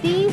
30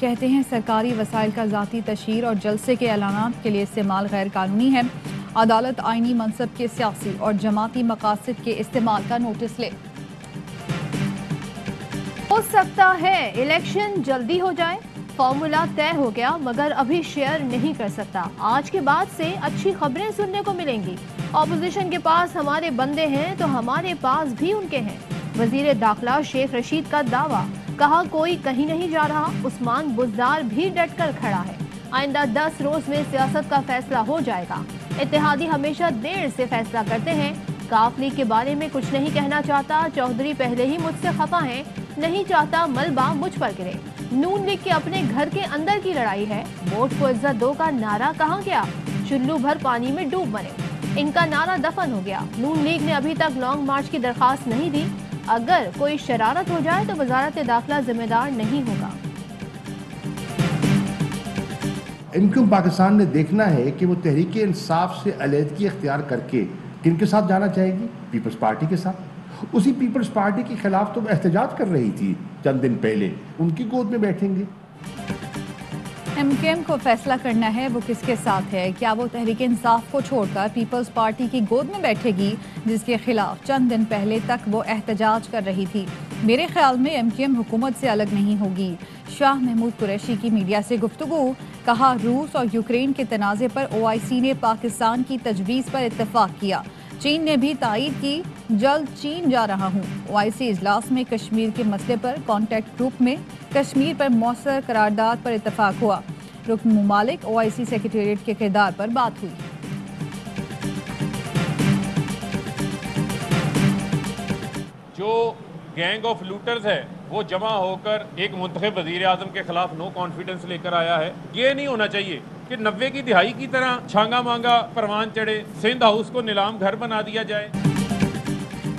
کہتے ہیں سرکاری وسائل کا ذاتی تشہیر اور جلسے کے اعلانات کے لیے استعمال غیر قانونی ہے. عدالت آئینی منصب کے سیاسی اور جماعتی مقاصد کے استعمال کا نوٹس لے. ہو سکتا ہے الیکشن جلدی ہو جائے. فارمولا طے ہو گیا مگر ابھی شیئر نہیں کر سکتا. آج کے بعد سے اچھی خبریں سننے کو ملیں گی. اپوزیشن کے پاس ہمارے بندے ہیں تو ہمارے پاس بھی ان کے ہیں. وزیر داخلہ شیخ رشید کا دعویٰ. کہا کوئی کہیں نہیں جا رہا. عثمان بزدار بھی ڈٹ کر کھڑا ہے. آئندہ 10 روز میں سیاست کا فیصلہ ہو جائے گا. اتحادی ہمیشہ دیر سے فیصلہ کرتے ہیں. کاف لیگ کے بارے میں کچھ نہیں کہنا چاہتا. چودھری پہلے ہی مجھ سے خفا ہیں. نہیں چاہتا ملبہ مجھ پر گرے. نون لیگ کے اپنے گھر کے اندر کی لڑائی ہے. ووٹ کو عزت دو کا نعرہ کہاں گیا؟ چلو بھر پانی میں ڈوب مرے. ان کا نعرہ دفن ہو گیا. نون لیگ نے ابھی تک لانگ مارچ کی درخواست نہیں دی. اگر کوئی شرارت ہو جائے تو وزارت داخلہ ذمہ دار نہیں ہوگا. MQM پاکستان نے دیکھنا ہے کہ وہ تحریک انصاف سے علیحدگی اختیار کر کے کن کے ساتھ جانا چاہے گی؟ پیپلز پارٹی کے ساتھ. اسی پیپلز پارٹی کے خلاف تو وہ احتجاج کر رہی تھی چند دن پہلے. ان کی گود میں بیٹھیں گے. MQM کو فیصلہ کرنا ہے وہ کس کے ساتھ ہے. کیا وہ تحریک انصاف کو چھوڑ کر پیپلز پارٹی کی گود میں بیٹھے گی جس کے خلاف چند دن پہلے تک وہ احتجاج کر رہی تھی؟ میرے خیال میں MQM حکومت سے الگ نہیں ہوگی. شاہ محمود قریشی کی میڈیا سے گفتگو. کہا روس اور یوکرین کے تنازع پر OIC نے پاکستان کی تجویز پر اتفاق کیا. چین نے بھی تائید کی. جلد چین جا رہا ہوں. OIC اجلاس میں کشمیر کے مسئلے پر کانٹیکٹ گروپ میں کشمیر پر مؤثر قرارداد پر اتفاق ہوا. رکن ممالک OIC سیکریٹریٹ کے کردار پر بات ہوئی. جو گینگ آف لوٹرز ہے وہ جمع ہو کر ایک منتخب وزیر اعظم کے خلاف نو کانفیڈنس لے کر آیا ہے. یہ نہیں ہونا چاہیے کہ 90 کی دہائی کی طرح چھانگا مانگا پروان چڑھے. سندھ ہاؤس کو نیلام گھر بنا دیا جائے.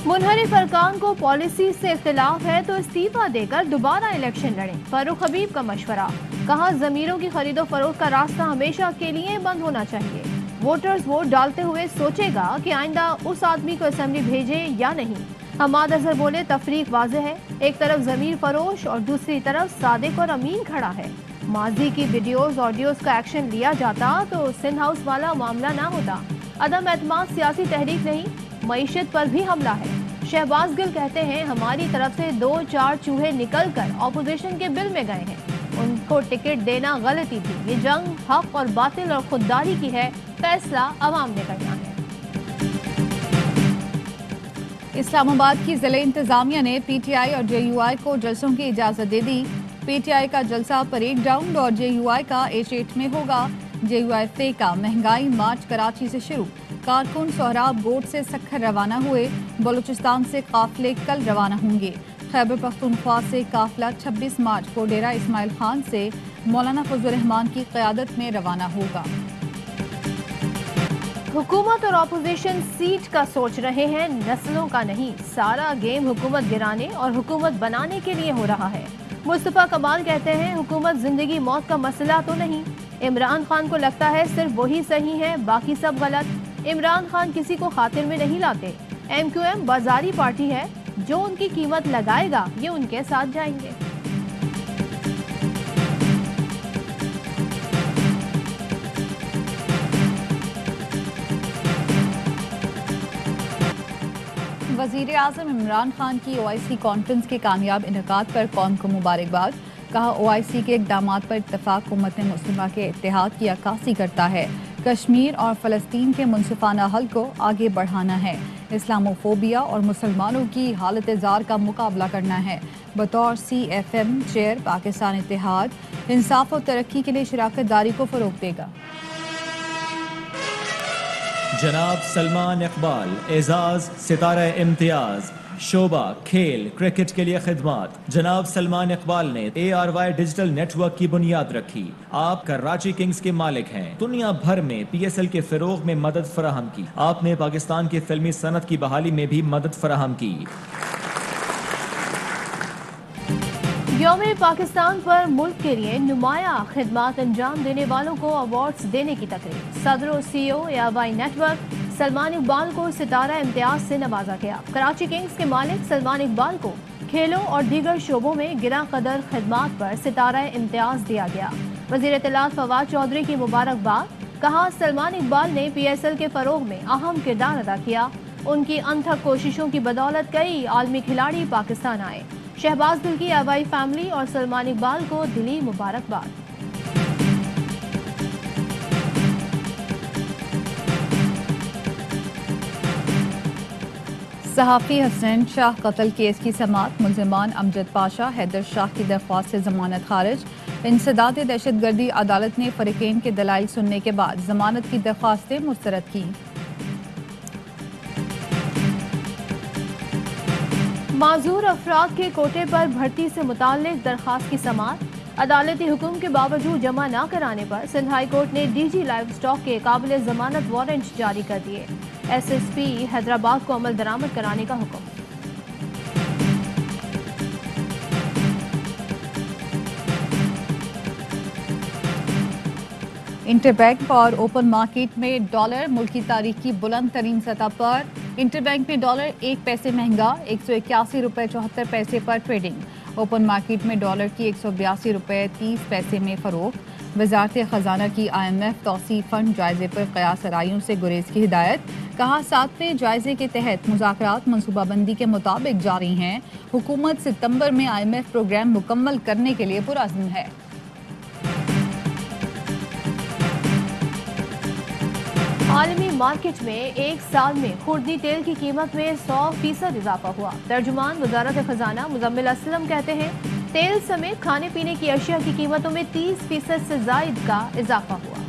منحرف ارکان کو پالیسی سے اختلاف ہے تو استعفیٰ دے کر دوبارہ الیکشن لڑیں. فاروق حبیب کا مشورہ. کہا ضمیروں کی خرید و فروخت کا راستہ ہمیشہ کے لیے بند ہونا چاہیے. ووٹرز ووٹ ڈالتے ہوئے سوچے گا کہ آئندہ اس آدمی کو اسمبلی بھیجے یا نہیں. حماد اظہر بولے تفریق واضح ہے. ایک طرف ضمیر فروش اور دوسری طرف صادق اور امین کھڑا ہے. ماضی کی ویڈیوز آڈیوز کا ایکشن لیا جاتا تو سندھ ہاؤس والا معاملہ نہ ہوتا. عدم اعتماد سیاسی تحریک نہیں معیشت پر بھی حملہ ہے. شہباز گل کہتے ہیں ہماری طرف سے 2-4 چوہے نکل کر اپوزیشن کے بل میں گئے ہیں. ان کو ٹکٹ دینا غلطی تھی. یہ جنگ حق اور باطل اور خودداری کی ہے. فیصلہ عوام نے کرنا ہے. اسلام آباد کی ضلع انتظامیہ نے PTI اور JUI کو جلسوں کی اجازت دے دی. PTI کا جلسہ پریڈ گراؤنڈ اور JUI کا H8 میں ہوگا. JUI کا مہنگائی مارچ کراچی سے شروع. کارکن سہراب گوٹ سے سکھر روانہ ہوئے. بلوچستان سے قافلے کل روانہ ہوں گے. خیبر پختونخوا سے قافلہ 26 مارچ کو ڈیرہ اسماعیل خان سے مولانا فضل الرحمان کی قیادت میں روانہ ہوگا. حکومت اور اپوزیشن سیٹ کا سوچ رہے ہیں نسلوں کا نہیں. سارا گیم حکومت گرانے اور حکومت بنانے کے لیے ہو رہا ہے. مصطفیٰ کمال کہتے ہیں حکومت زندگی موت کا مسئلہ تو نہیں. عمران خان کو لگتا ہے صرف وہی صحیح ہے باقی سب غلط. عمران خان کسی کو خاطر میں نہیں لاتے. MQM بازاری پارٹی ہے. جو ان کی قیمت لگائے گا یہ ان کے ساتھ جائیں گے. وزیر اعظم عمران خان کی OIC کانفرنس کے کامیاب انعقاد پر قوم کو مبارکباد. کہا OIC کے اقدامات پر اتفاق امت مسلمہ کے اتحاد کی عکاسی کرتا ہے. کشمیر اور فلسطین کے منصفانہ حل کو آگے بڑھانا ہے. اسلاموفوبیا اور مسلمانوں کی حالت زار کا مقابلہ کرنا ہے. بطور CFM چیئر پاکستان اتحاد انصاف و ترقی کے لیے شراکت داری کو فروغ دے گا. جناب سلمان اقبال اعزاز ستارہ امتیاز شعبہ کھیل کرکٹ کے لیے خدمات. جناب سلمان اقبال نے ARY ڈیجیٹل نیٹ ورک کی بنیاد رکھی. آپ کراچی کنگز کے مالک ہیں. دنیا بھر میں PSL کے فروغ میں مدد فراہم کی. آپ نے پاکستان کی فلمی صنعت کی بحالی میں بھی مدد فراہم کی. یوم پاکستان پر ملک کے لیے نمایاں خدمات انجام دینے والوں کو ایوارڈز دینے کی تقریب. صدر و CEO ARY network Salman Iqbal کو ستارہ امتیاز سے نوازا گیا. کراچی کنگز کے مالک سلمان اقبال کو کھیلوں اور دیگر شعبوں میں گراں قدر خدمات پر ستارہ امتیاز دیا گیا۔ وزیر اطلاعات فواد چودھری کی مبارکباد، کہا سلمان اقبال نے پی ایس ایل کے فروغ میں اہم کردار ادا کیا، ان کی انتھک کوششوں کی بدولت کئی عالمی کھلاڑی پاکستان آئے۔ شہباز گل کی آبائی فیملی اور سلمان اقبال کو دلی مبارکباد۔ صحافی حسین شاہ قتل کیس کی سماعت، ملزمان امجد پاشا، حیدر شاہ کی درخواست سے ضمانت خارج۔ انسداد دہشت گردی عدالت نے فریقین کے دلائل سننے کے بعد ضمانت کی درخواستیں مسترد کی۔ معذور افراد کے کوٹے پر بھرتی سے متعلق درخواست کی سماعت، عدالتی حکم کے باوجود جمع نہ کرانے پر سندھ ہائی کورٹ نے ڈی جی لائیو اسٹاک کے قابل ضمانت وارنٹ جاری کر دیے۔ ایس ایس پی حیدرآباد کو عمل درآمد کرانے کا حکم۔ انٹر بینک اور اوپن مارکیٹ میں ڈالر ملکی تاریخ کی بلند ترین سطح پر، انٹر بینک میں ڈالر 1 پیسے مہنگا 181 روپے 74 پیسے پر ٹریڈنگ، اوپن مارکیٹ میں ڈالر کی 182 روپے 30 پیسے میں فروخت۔ وزارت خزانہ کی آئی ایم ایف توسیع فنڈ جائزے پر قیاس آرائیوں سے گریز کی ہدایت، کہا 7ویں جائزے کے تحت مذاکرات منصوبہ بندی کے مطابق جاری ہیں، حکومت ستمبر میں آئی ایم ایف پروگرام مکمل کرنے کے لیے پرعزم ہے۔ عالمی مارکیٹ میں ایک سال میں خوردنی تیل کی قیمت میں 100% اضافہ ہوا۔ ترجمان وزارت خزانہ مزمل اسلم کہتے ہیں تیل سمیت کھانے پینے کی اشیاء کی قیمتوں میں 30% سے زائد کا اضافہ ہوا۔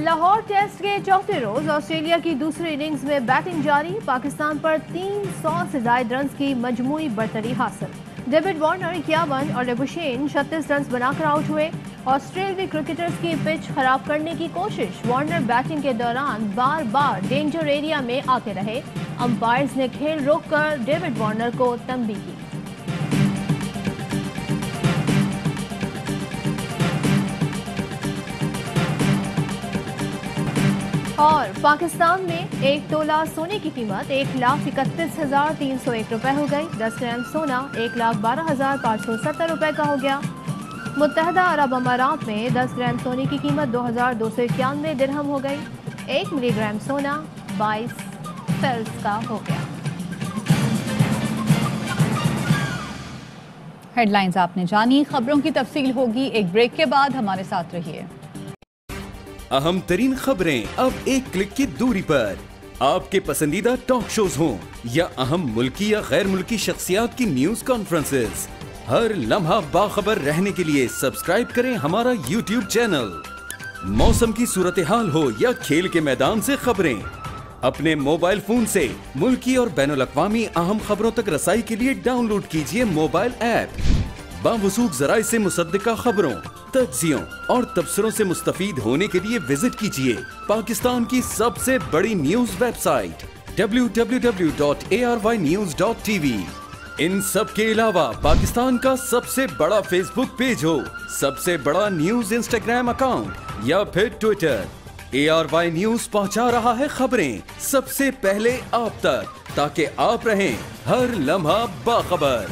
لاہور ٹیسٹ کے چوتھے روز آسٹریلیا کی دوسری اننگز میں بیٹنگ جاری، پاکستان پر 300 سے زائد رنز کی مجموعی برتری حاصل۔ ڈیوڈ وارنر 51 اور ڈیبوشین 36 رنز بنا کر آؤٹ ہوئے۔ آسٹریلوی کرکٹرز کی پچ خراب کرنے کی کوشش، وارنر بیٹنگ کے دوران بار بار ڈینجر ایریا میں آتے رہے، امپائرز نے کھیل روک کر ڈیوڈ وارنر کو تنبیہ کی۔ اور پاکستان میں 1 تولہ سونے کی قیمت 1,31,301 روپے ہو گئی، 10 گرام سونا 1,12,570 روپے کا ہو گیا۔ متحدہ عرب امارات میں 10 گرام سونے کی قیمت 2,291 درہم ہو گئی، 1 ملی گرام سونا 22 فیلز کا ہو گیا۔ ہیڈ لائنز آپ نے جانی، خبروں کی تفصیل ہوگی ایک بریک کے بعد، ہمارے ساتھ رہیے۔ اہم ترین خبریں اب ایک کلک کی دوری پر، آپ کے پسندیدہ ٹاک شوز ہوں یا اہم ملکی یا غیر ملکی شخصیات کی نیوز کانفرنسز، ہر لمحہ باخبر رہنے کے لیے سبسکرائب کریں ہمارا یوٹیوب چینل۔ موسم کی صورتحال ہو یا کھیل کے میدان سے خبریں، اپنے موبائل فون سے ملکی اور بین الاقوامی اہم خبروں تک رسائی کے لیے ڈاؤن لوڈ کیجیے موبائل ایپ۔ باوثوق ذرائع سے مصدقہ خبروں، تجزیوں اور تبصروں سے مستفید ہونے کے لیے وزٹ کیجیے پاکستان کی سب سے بڑی نیوز ویب سائٹ www.arYnews.tv۔ ان سب کے علاوہ پاکستان کا سب سے بڑا فیس بک پیج ہو، سب سے بڑا نیوز انسٹاگرام اکاؤنٹ یا پھر ٹویٹر، ARY نیوز پہنچا رہا ہے خبریں سب سے پہلے آپ تک، تاکہ آپ رہیں ہر لمحہ باخبر۔